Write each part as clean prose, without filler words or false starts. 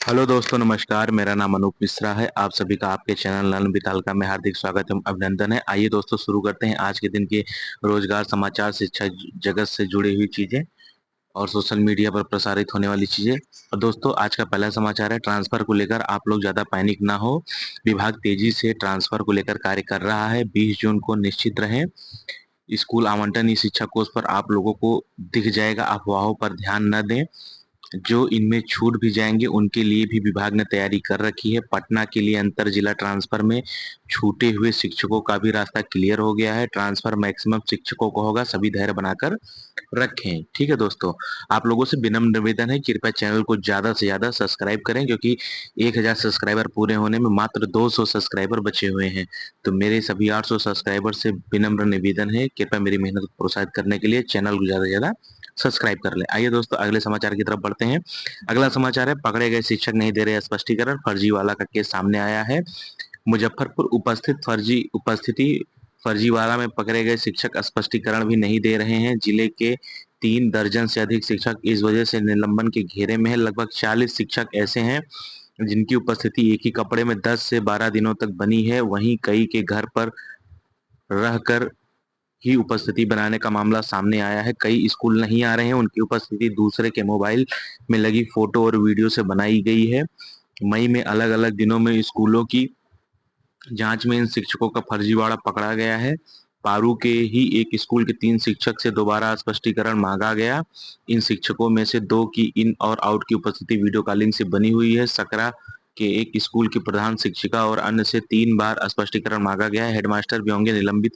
Hello दोस्तों, नमस्कार। मेरा नाम अनूप मिश्रा है। आप सभी का आपके चैनल नलन वितालका में हार्दिक स्वागत एवं अभिनंदन है। आइए दोस्तों, शुरू करते हैं आज के दिन के रोजगार, समाचार, शिक्षा जगत से जुड़ी हुई चीजें और सोशल मीडिया पर प्रसारित होने वाली चीजें। और दोस्तों, आज का पहला समाचार है ट्रांसफर को लेकर। आप लोग ज्यादा पैनिक ना हो। विभाग तेजी से ट्रांसफर को लेकर कार्य कर रहा है। 20 जून को निश्चित रहें। स्कूल आवंटन ई शिक्षा कोष पर आप लोगों को दिख जाएगा। अफवाहों पर ध्यान न दें। जो इनमें छूट भी जाएंगे उनके लिए भी विभाग ने तैयारी कर रखी है। पटना के लिए अंतर जिला ट्रांसफर में छूटे हुए शिक्षकों का भी रास्ता क्लियर हो गया है। ट्रांसफर मैक्सिमम शिक्षकों को होगा। सभी धैर्य बनाकर रखें। ठीक है दोस्तों, आप लोगों से विनम्र निवेदन है, कृपया चैनल को ज्यादा से ज्यादा सब्सक्राइब करें, क्योंकि 1000 सब्सक्राइबर पूरे होने में मात्र 200 सब्सक्राइबर बचे हुए हैं। तो मेरे सभी 800 सब्सक्राइबर से विनम्र निवेदन है, कृपया मेरी मेहनत को प्रोत्साहित करने के लिए चैनल को ज्यादा से ज्यादा सब्सक्राइब कर ले। आइए दोस्तों, अगले समाचार की तरफ बढ़ते हैं। अगला समाचार है पकड़े गए शिक्षक नहीं दे रहे स्पष्टीकरण। फर्जीवाला का केस सामने आया है। मुजफ्फरपुर उपस्थिति फर्जीवाला में पकड़े गए शिक्षक स्पष्टीकरण भी नहीं दे रहे हैं। जिले के 3 दर्जन से अधिक शिक्षक इस वजह से निलंबन के घेरे में है। लगभग 40 शिक्षक ऐसे हैं जिनकी उपस्थिति एक ही कपड़े में 10 से 12 दिनों तक बनी है। वहीं कई के घर पर रहकर ही उपस्थिति बनाने का मामला सामने आया है। कई स्कूल नहीं आ रहे हैं, उनकी उपस्थिति दूसरे के मोबाइल में लगी फोटो और वीडियो से बनाई गई है। मई में अलग अलग दिनों में स्कूलों की जांच में इन शिक्षकों का फर्जीवाड़ा पकड़ा गया है। पारू के ही एक स्कूल के 3 शिक्षक से दोबारा स्पष्टीकरण मांगा गया। इन शिक्षकों में से 2 की इन और आउट की उपस्थिति वीडियो कॉलिंग से बनी हुई है। सकरा के एक स्कूल की प्रधान शिक्षिका और अन्य से 3 बार स्पष्टीकरण मांगा गया है। हेडमास्टर भी होंगे निलंबित।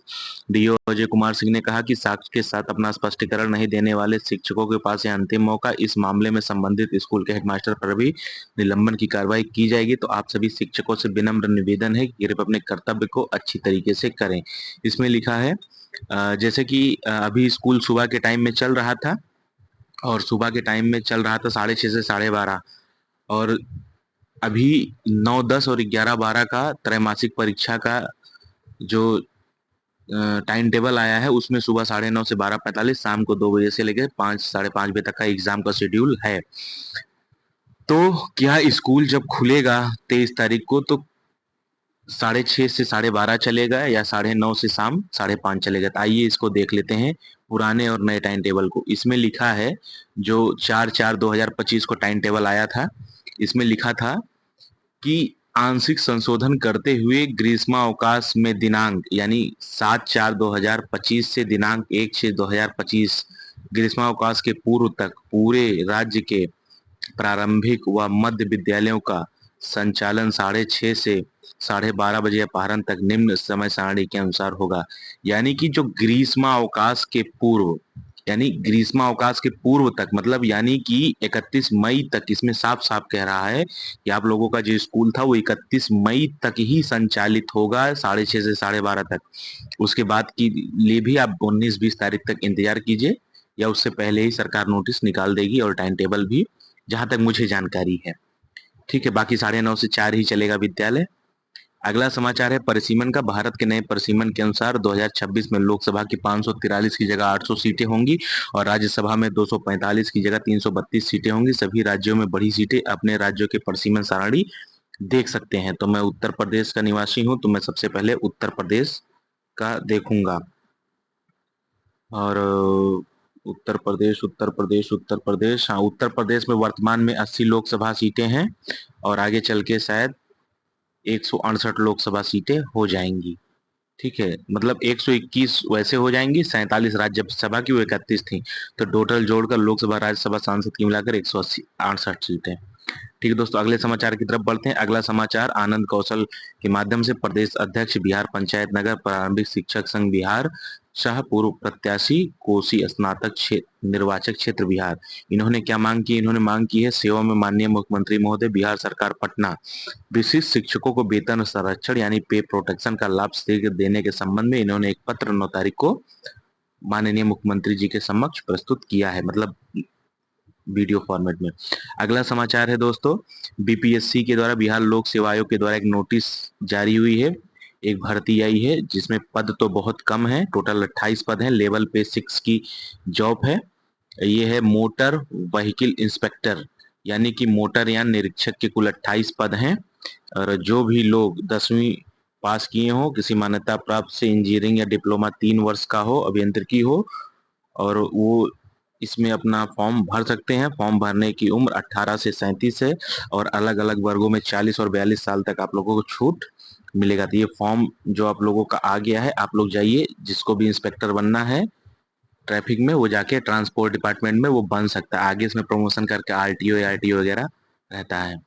डीओ अजय कुमार सिंह ने कहा कि साक्ष्य के साथ अपना स्पष्टीकरण नहीं देने वाले शिक्षकों के पास यह अंतिम मौका। इस मामले में संबंधित स्कूल के हेडमास्टर पर भी निलंबन की कार्रवाई की जाएगी। तो आप सभी शिक्षकों से विनम्र निवेदन है कि कृपया अपने कर्तव्य को अच्छी तरीके से करें। इसमें लिखा है जैसे कि अभी स्कूल सुबह के टाइम में चल रहा था, और सुबह के टाइम में चल रहा था 6:30 से 12:30। और अभी 9, 10 और 11, 12 का त्रैमासिक परीक्षा का जो टाइम टेबल आया है, उसमें सुबह 9:30 से 12:45, शाम को 2 बजे से लेकर 5, 5:30 बजे तक का एग्जाम का शेड्यूल है। तो क्या स्कूल जब खुलेगा 23 तारीख को, तो 6:30 से 12:30 चलेगा या 9:30 से शाम 5:30 चलेगा? तो आइए इसको देख लेते हैं, पुराने और नए टाइम टेबल को। इसमें लिखा है, जो 4/4/2025 को टाइम टेबल आया था, इसमें लिखा था कि आंशिक संशोधन करते हुए ग्रीष्मावकाश में दिनांक यानी 7/4/2025 से दिनांक 1/6/2025 ग्रीष्मावकाश के पूर्व तक पूरे राज्य के प्रारंभिक व मध्य विद्यालयों का संचालन 6:30 से 12:30 बजे अपराह्न तक निम्न समय सारणी के अनुसार होगा। यानी कि जो ग्रीष्मावकाश के पूर्व, यानी ग्रीष्मावकाश के पूर्व तक, मतलब यानी कि 31 मई तक, इसमें साफ साफ कह रहा है कि आप लोगों का जो स्कूल था वो 31 मई तक ही संचालित होगा, 6:30 से 12:30 तक। उसके बाद की लिए भी आप 19-20 तारीख तक इंतजार कीजिए, या उससे पहले ही सरकार नोटिस निकाल देगी, और टाइम टेबल भी, जहां तक मुझे जानकारी है। ठीक है, बाकी 9:30 से 4 ही चलेगा विद्यालय। अगला समाचार है परिसीमन का। भारत के नए परिसीमन के अनुसार 2026 में लोकसभा की 543 की जगह 800 सीटें होंगी, और राज्यसभा में 245 की जगह 332 सीटें होंगी। सभी राज्यों में बढ़ी सीटें। अपने राज्यों के परिसीमन सारणी देख सकते हैं। तो मैं उत्तर प्रदेश का निवासी हूं, तो मैं सबसे पहले उत्तर प्रदेश का देखूंगा। और उत्तर प्रदेश, हाँ, उत्तर प्रदेश में वर्तमान में 80 लोकसभा सीटें हैं, और आगे चल के शायद 168 लोकसभा सीटें हो जाएंगी। ठीक है, मतलब 121 वैसे हो जाएंगी, 47 राज्यसभा की, वो 31 थी। तो टोटल जोड़कर लोकसभा राज्यसभा सांसद की मिलाकर 168 सीटें। ठीक है दोस्तों, अगले समाचार की तरफ बढ़ते हैं। अगला समाचार आनंद कौशल के माध्यम से प्रदेश अध्यक्ष बिहार पंचायत नगर प्रारंभिक शिक्षक संघ बिहार, शाह पूर्व प्रत्याशी कोसी स्नातक निर्वाचक क्षेत्र बिहार। इन्होंने क्या मांग की? इन्होंने मांग की है सेवा में माननीय मुख्यमंत्री महोदय, बिहार सरकार पटना विशिष्ट शिक्षकों को वेतन संरक्षण यानी पे प्रोटेक्शन का लाभ शीघ्र देने के संबंध में इन्होंने एक पत्र 9 तारीख को माननीय मुख्यमंत्री जी के समक्ष प्रस्तुत किया है, मतलब वीडियो फॉर्मेट में। अगला समाचार है दोस्तों, बीपीएससी के द्वारा, बिहार लोक सेवा आयोग के द्वारा एक नोटिस जारी हुई है। एक भर्ती आई है जिसमें पद तो बहुत कम है, टोटल 28 पद हैं। लेवल पे 6 की जॉब है। ये है मोटर व्हीकल इंस्पेक्टर, यानी कि मोटरयान निरीक्षक के कुल 28 पद हैं। और जो भी लोग 10वीं पास किए हो, किसी मान्यता प्राप्त से इंजीनियरिंग या डिप्लोमा 3 वर्ष का हो, अभियंत्रिकी हो, और वो इसमें अपना फॉर्म भर सकते हैं। फॉर्म भरने की उम्र 18 से 37 है और अलग अलग वर्गों में 40 और 42 साल तक आप लोगों को छूट मिलेगा। तो ये फॉर्म जो आप लोगों का आ गया है, आप लोग जाइए, जिसको भी इंस्पेक्टर बनना है ट्रैफिक में, वो जाके ट्रांसपोर्ट डिपार्टमेंट में वो बन सकता है। आगे इसमें प्रमोशन करके आरटीओ या आरटीओ वगैरह रहता है।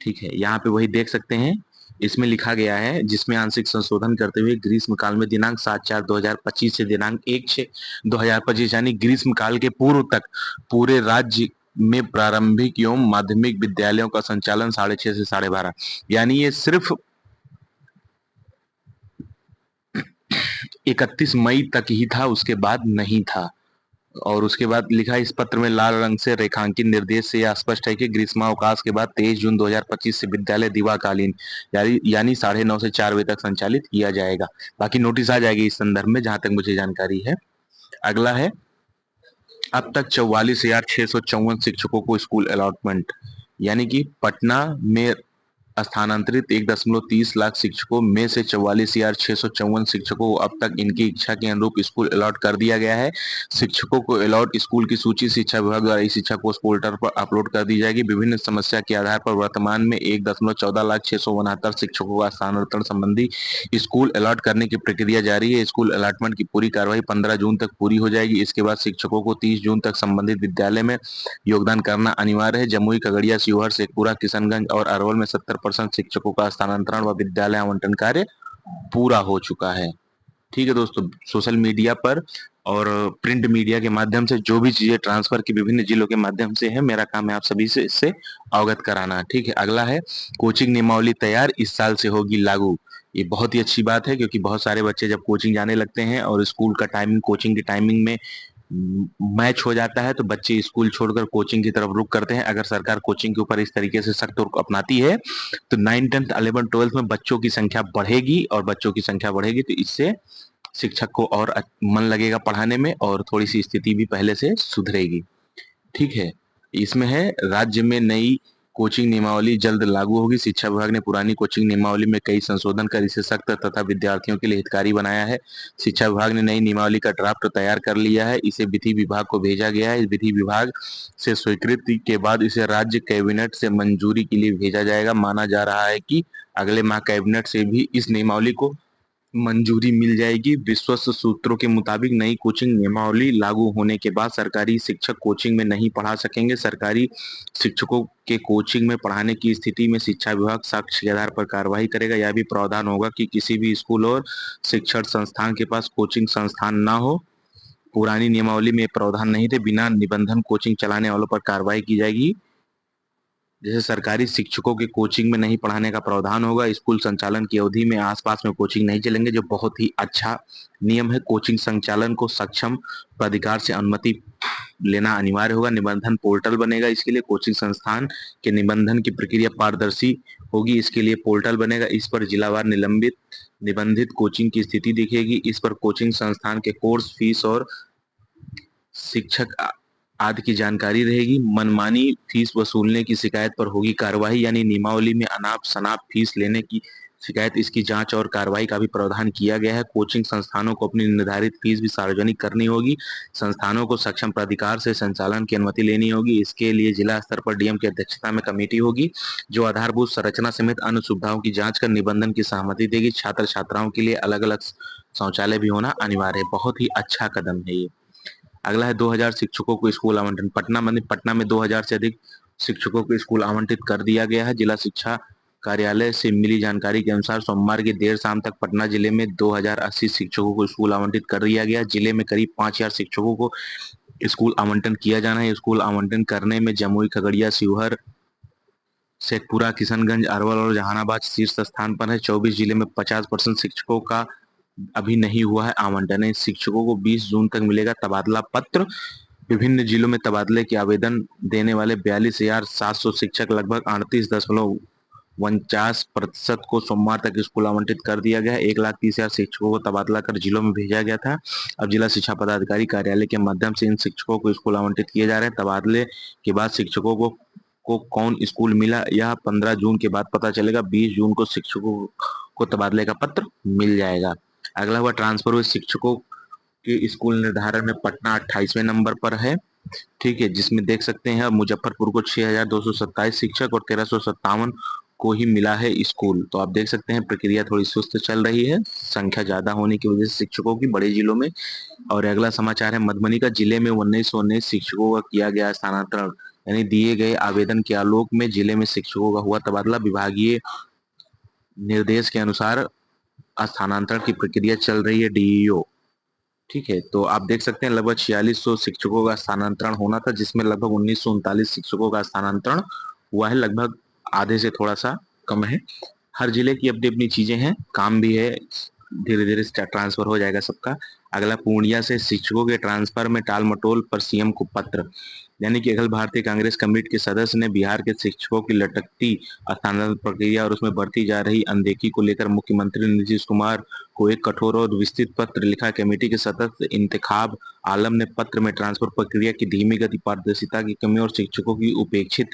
ठीक है, यहाँ पे वही देख सकते हैं, इसमें लिखा गया है, जिसमें आंशिक संशोधन करते हुए ग्रीष्म काल में दिनांक 7/4/2025 से दिनांक 1/6/2025 यानी ग्रीष्म काल के पूर्व तक पूरे राज्य में प्रारंभिक एवं माध्यमिक विद्यालयों का संचालन 6:30 से 12:30, यानी ये सिर्फ 31 मई तक ही था, उसके बाद नहीं था। और उसके बाद लिखा है, इस पत्र में लाल रंग से रेखांकित निर्देश से यह स्पष्ट है कि ग्रीष्मावकाश के बाद 23 जून 2025 से विद्यालय दिवाकालीन यानी 9:30 से 4 बजे तक संचालित किया जाएगा। बाकी नोटिस आ जाएगी इस संदर्भ में, जहां तक मुझे जानकारी है। अगला है, अब तक 44,654 शिक्षकों को स्कूल अलॉटमेंट, यानी कि पटना में स्थानांतरित 1.30 लाख शिक्षकों में से 44,654 शिक्षकों को अब तक इनकी इच्छा के अनुरूप स्कूल अलॉट कर दिया गया है। शिक्षकों को अलॉट स्कूल की सूची शिक्षा विभाग द्वारा इस शिक्षा कोष पोर्टल पर अपलोड कर दी जाएगी। विभिन्न समस्या के आधार पर वर्तमान में 1.14 लाख 669 शिक्षकों का स्थानांतरण संबंधी स्कूल अलॉट करने की प्रक्रिया जारी है। स्कूल अलॉटमेंट की पूरी कार्यवाही 15 जून तक पूरी हो जाएगी। इसके बाद शिक्षकों को 30 जून तक संबंधित विद्यालय में योगदान करना अनिवार्य है। जमुई, खगड़िया, शिवहर, शेखपुरा, किशनगंज और अरवल में 70% शिक्षकों का स्थानांतरण व विद्यालय आवंटन कार्य पूरा हो चुका है। ठीक है दोस्तों, सोशल मीडिया पर और प्रिंट मीडिया के माध्यम से जो भी चीजें ट्रांसफर की विभिन्न जिलों के माध्यम से है, मेरा काम है आप सभी से इससे अवगत कराना। ठीक है, अगला है, कोचिंग नियमावली तैयार, इस साल से होगी लागू। ये बहुत ही अच्छी बात है, क्योंकि बहुत सारे बच्चे जब कोचिंग जाने लगते हैं और स्कूल का टाइमिंग कोचिंग की टाइमिंग में मैच हो जाता है, तो बच्चे स्कूल छोड़कर कोचिंग की तरफ रुख करते हैं। अगर सरकार कोचिंग के ऊपर इस तरीके से सख्त रुख अपनाती है, तो 9, 10, 11, 12 में बच्चों की संख्या बढ़ेगी, और बच्चों की संख्या बढ़ेगी तो इससे शिक्षक को और मन लगेगा पढ़ाने में, और थोड़ी सी स्थिति भी पहले से सुधरेगी। ठीक है, इसमें है, राज्य में नई कोचिंग नियमावली जल्द लागू होगी। शिक्षा विभाग ने पुरानी कोचिंग नियमावली में कई संशोधन कर इसे सख्त तथा विद्यार्थियों के लिए हितकारी बनाया है। शिक्षा विभाग ने नई नियमावली का ड्राफ्ट तैयार कर लिया है, इसे विधि विभाग को भेजा गया है। विधि विभाग से स्वीकृति के बाद इसे राज्य कैबिनेट से मंजूरी के लिए भेजा जाएगा। माना जा रहा है कि अगले माह कैबिनेट से भी इस नियमावली को मंजूरी मिल जाएगी। विश्वस्त सूत्रों के मुताबिक नई कोचिंग नियमावली लागू होने के बाद सरकारी शिक्षक कोचिंग में नहीं पढ़ा सकेंगे। सरकारी शिक्षकों के कोचिंग में पढ़ाने की स्थिति में शिक्षा विभाग साक्ष्य के आधार पर कार्रवाई करेगा। यह भी प्रावधान होगा कि किसी भी स्कूल और शिक्षण संस्थान के पास कोचिंग संस्थान न हो। पुरानी नियमावली में प्रावधान नहीं थे, बिना निबंधन कोचिंग चलाने वालों पर कार्रवाई की जाएगी। जैसे सरकारी शिक्षकों के कोचिंग में नहीं पढ़ाने का प्रावधान होगा। स्कूल संचालन की अवधि में आसपास में कोचिंग नहीं चलेंगे, जो बहुत ही अच्छा नियम है। कोचिंग संचालन को सक्षम प्राधिकार से अनुमति लेना अनिवार्य होगा। निबंधन पोर्टल बनेगा, इसके लिए कोचिंग संस्थान के निबंधन की प्रक्रिया पारदर्शी होगी। इसके लिए पोर्टल बनेगा, इस पर जिलावार निबंधित कोचिंग की स्थिति दिखेगी। इस पर कोचिंग संस्थान के कोर्स फीस और शिक्षक आदि की जानकारी रहेगी। मनमानी फीस वसूलने की शिकायत पर होगी कार्यवाही, यानी नियमावली में अनाप शनाप फीस लेने की शिकायत, इसकी जांच और कार्रवाई का भी प्रावधान किया गया है। कोचिंग संस्थानों को अपनी निर्धारित फीस भी सार्वजनिक करनी होगी। संस्थानों को सक्षम प्राधिकार से संचालन की अनुमति लेनी होगी। इसके लिए जिला स्तर पर डीएम की अध्यक्षता में कमेटी होगी, जो आधारभूत संरचना समेत अन्य सुविधाओं की जांच कर निबंधन की सहमति देगी। छात्र छात्राओं के लिए अलग अलग शौचालय भी होना अनिवार्य है। बहुत ही अच्छा कदम है ये। अगला है, 2000 शिक्षकों को स्कूल आवंटन। पटना में 2000 से अधिक शिक्षकों को स्कूल आवंटित कर दिया गया है। जिला शिक्षा कार्यालय से मिली जानकारी के अनुसार सोमवार की देर शाम तक पटना जिले में 2080 शिक्षकों को स्कूल आवंटित कर दिया गया। जिले में करीब 5000 शिक्षकों को स्कूल आवंटन किया जाना है। स्कूल आवंटन करने में जमुई, खगड़िया, शिवहर, शेखपुरा, किशनगंज, अरवल और जहानाबाद शीर्ष स्थान पर है। 24 जिले में 50% शिक्षकों का अभी नहीं हुआ है आवंटन। शिक्षकों को 20 जून तक मिलेगा तबादला पत्र। विभिन्न जिलों में तबादले के आवेदन देने वाले 42,700 शिक्षक, लगभग 38.49% को सोमवार तक स्कूल आवंटित कर दिया गया है। 1,30,000 शिक्षकों को तबादला कर जिलों में भेजा गया था। अब जिला शिक्षा पदाधिकारी कार्यालय के माध्यम से इन शिक्षकों को स्कूल आवंटित किए जा रहे हैं। तबादले के बाद शिक्षकों को को कौन स्कूल मिला, यह 15 जून के बाद पता चलेगा। 20 जून को शिक्षकों को तबादले का पत्र मिल जाएगा। अगला हुआ ट्रांसफर हुए शिक्षकों के स्कूल निर्धारण में पटना 28वें नंबर पर है। ठीक है, जिसमें देख सकते हैं मुजफ्फरपुर को 6227 शिक्षक और 1357 को ही मिला है स्कूल। तो आप देख सकते हैं प्रक्रिया थोड़ी सुस्त चल रही है, संख्या ज्यादा होने की वजह से शिक्षकों की बड़े जिलों में। और अगला समाचार है मधुबनी का जिले में 1919 शिक्षकों का किया गया स्थानांतरण, यानी दिए गए आवेदन के आलोक में जिले में शिक्षकों का हुआ तबादला। विभागीय निर्देश के अनुसार स्थानांतरण की प्रक्रिया चल रही है डीईओ। ठीक है, तो आप देख सकते हैं लगभग 4600 शिक्षकों का स्थानांतरण होना था, जिसमें लगभग 1939 शिक्षकों का स्थानांतरण हुआ है, लगभग आधे से थोड़ा सा कम है। हर जिले की अपनी अपनी चीजें हैं, काम भी है, धीरे धीरे ट्रांसफर हो जाएगा सबका। अगला पूर्णिया से शिक्षकों के ट्रांसफर में टाल मटोल पर सीएम को पत्र, यानी कि अखिल भारतीय कांग्रेस कमेटी के सदस्य ने बिहार के शिक्षकों की लटकती स्थानांतरण प्रक्रिया और उसमें बढ़ती जा रही अनदेखी को लेकर मुख्यमंत्री नीतीश कुमार को एक कठोर और विस्तृत पत्र लिखा। कमेटी के सदस्य इंतखाब आलम ने पत्र में ट्रांसफर प्रक्रिया की धीमी गति, पारदर्शिता की कमी और शिक्षकों की उपेक्षित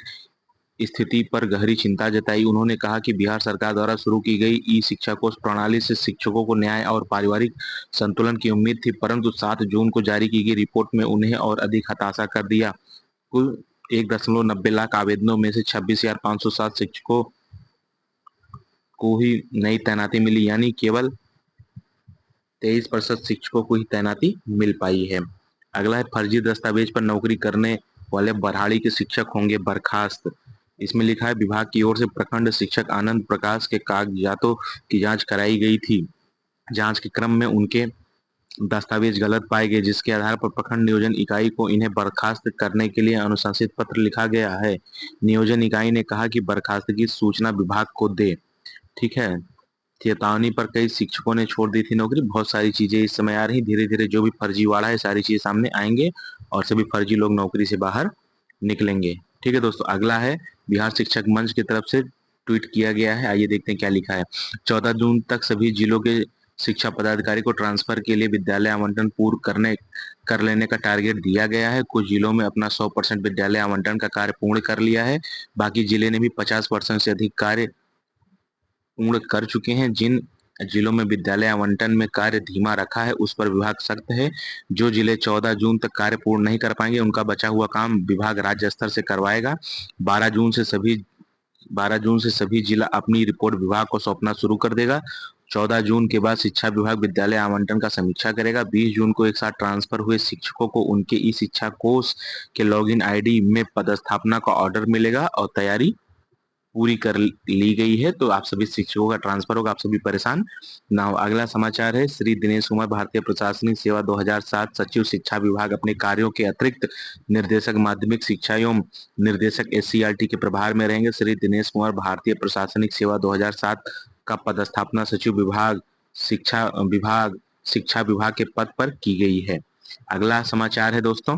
स्थिति पर गहरी चिंता जताई। उन्होंने कहा कि बिहार सरकार द्वारा शुरू की गई ई शिक्षा कोष प्रणाली से शिक्षकों को न्याय और पारिवारिक संतुलन की उम्मीद थी, परंतु 7 जून को जारी की गई रिपोर्ट में उन्हें और अधिक हताशा कर दिया। कुल 1.90 लाख आवेदनों में से 26,507 शिक्षकों को ही नई तैनाती मिली, यानी केवल 23% शिक्षकों को ही तैनाती मिल पाई है। अगला है फर्जी दस्तावेज पर नौकरी करने वाले बरहाड़ी के शिक्षक होंगे बर्खास्त। इसमें लिखा है विभाग की ओर से प्रखंड शिक्षक आनंद प्रकाश के कागजातों की जांच कराई गई थी। जांच के क्रम में उनके दस्तावेज गलत पाए गए, जिसके आधार पर प्रखंड नियोजन इकाई को इन्हें बर्खास्त करने के लिए अनुशंसित पत्र लिखा गया है। नियोजन इकाई ने कहा कि बर्खास्तगी की सूचना विभाग को दे। ठीक है, चेतावनी पर कई शिक्षकों ने छोड़ दी थी नौकरी। बहुत सारी चीजें इस समय आ रही, धीरे धीरे जो भी फर्जीवाड़ा है सारी चीजें सामने आएंगे और सभी फर्जी लोग नौकरी से बाहर निकलेंगे। ठीक है दोस्तों, अगला है बिहार शिक्षक मंच की तरफ से ट्वीट किया गया है, आइए देखते हैं क्या लिखा है। 14 जून तक सभी जिलों के शिक्षा पदाधिकारी को ट्रांसफर के लिए विद्यालय आवंटन पूर्ण कर लेने का टारगेट दिया गया है। कुछ जिलों में अपना 100% विद्यालय आवंटन का कार्य पूर्ण कर लिया है, बाकी जिले ने भी 50% से अधिक कार्य पूर्ण कर चुके हैं। जिन जिलों में विद्यालय आवंटन में कार्य धीमा रखा है उस पर विभाग सख्त है। जो जिले 14 जून तक कार्य पूर्ण नहीं कर पाएंगे उनका बचा हुआ काम विभाग राज्य स्तर से करवाएगा। 12 जून से सभी जिला अपनी रिपोर्ट विभाग को सौंपना शुरू कर देगा। 14 जून के बाद शिक्षा विभाग विद्यालय आवंटन का समीक्षा करेगा। 20 जून को एक साथ ट्रांसफर हुए शिक्षकों को उनके ई शिक्षा कोष के लॉगिन आईडी में पदस्थापना का ऑर्डर मिलेगा और तैयारी पूरी कर ली गई है। तो आप सभी शिक्षकों का ट्रांसफर होगा, आप सभी परेशान ना हो। अगला समाचार है श्री दिनेश कुमार भारतीय प्रशासनिक सेवा 2007 सचिव शिक्षा विभाग अपने कार्यों के अतिरिक्त निर्देशक माध्यमिक शिक्षा एवं निर्देशक एससीईआरटी के प्रभार में रहेंगे। श्री दिनेश कुमार भारतीय प्रशासनिक सेवा 2007 का पदस्थापना सचिव शिक्षा विभाग के पद पर की गई है। अगला समाचार है दोस्तों,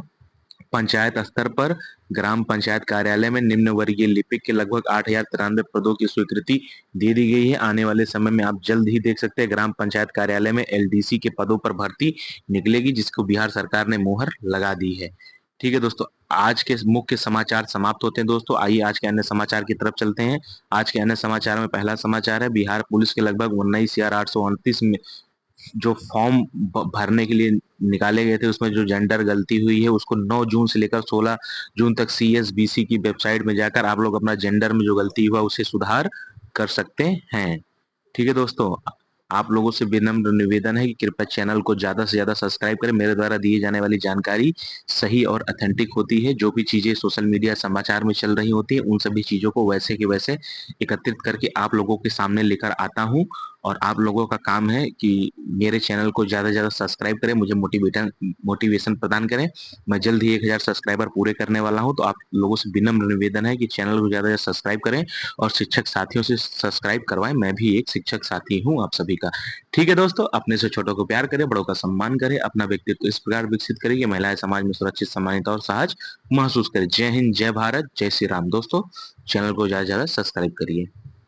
पंचायत स्तर पर ग्राम पंचायत कार्यालय में निम्न वर्गीय लिपिक के लगभग 8,093 पदों की स्वीकृति दे दी गई है। आने वाले समय में आप जल्द ही देख सकते हैं ग्राम पंचायत कार्यालय में एलडीसी के पदों पर भर्ती निकलेगी, जिसको बिहार सरकार ने मोहर लगा दी है। ठीक है दोस्तों, आज के मुख्य समाचार समाप्त होते हैं दोस्तों। आइए आज के अन्य समाचार की तरफ चलते हैं। आज के अन्य समाचार में पहला समाचार है बिहार पुलिस के लगभग 19,829 में जो फॉर्म भरने के लिए निकाले गए थे उसमें जो जेंडर गलती हुई है उसको 9 जून से लेकर 16 जून तक सीएसबीसी की वेबसाइट में जाकर आप लोग अपना जेंडर में जो गलती हुआ उसे सुधार कर सकते हैं। ठीक है दोस्तों, आप लोगों से विनम्र निवेदन है कि कृपया चैनल को ज्यादा से ज्यादा सब्सक्राइब करें। मेरे द्वारा दिए जाने वाली जानकारी सही और ऑथेंटिक होती है। जो भी चीजें सोशल मीडिया समाचार में चल रही होती है उन सभी चीजों को वैसे के वैसे एकत्रित करके आप लोगों के सामने लेकर आता हूं। और आप लोगों का काम है कि मेरे चैनल को ज्यादा से ज्यादा सब्सक्राइब करें, मुझे मोटिवेशन प्रदान करें। मैं जल्द ही 1,000 सब्सक्राइबर पूरे करने वाला हूं, तो आप लोगों से विनम्र निवेदन है कि चैनल को ज्यादा से ज्यादा सब्सक्राइब करें और शिक्षक साथियों से सब्सक्राइब करवाएं। मैं भी एक शिक्षक साथी हूं आप सभी का। ठीक है दोस्तों, अपने से छोटों को प्यार करें, बड़ों का सम्मान करें, अपना व्यक्तित्व इस प्रकार विकसित करें कि महिलाएं समाज में सुरक्षित, सम्मानित और सहज महसूस करें। जय हिंद, जय भारत, जय श्री राम। दोस्तों चैनल को ज्यादा से ज्यादा सब्सक्राइब करिए।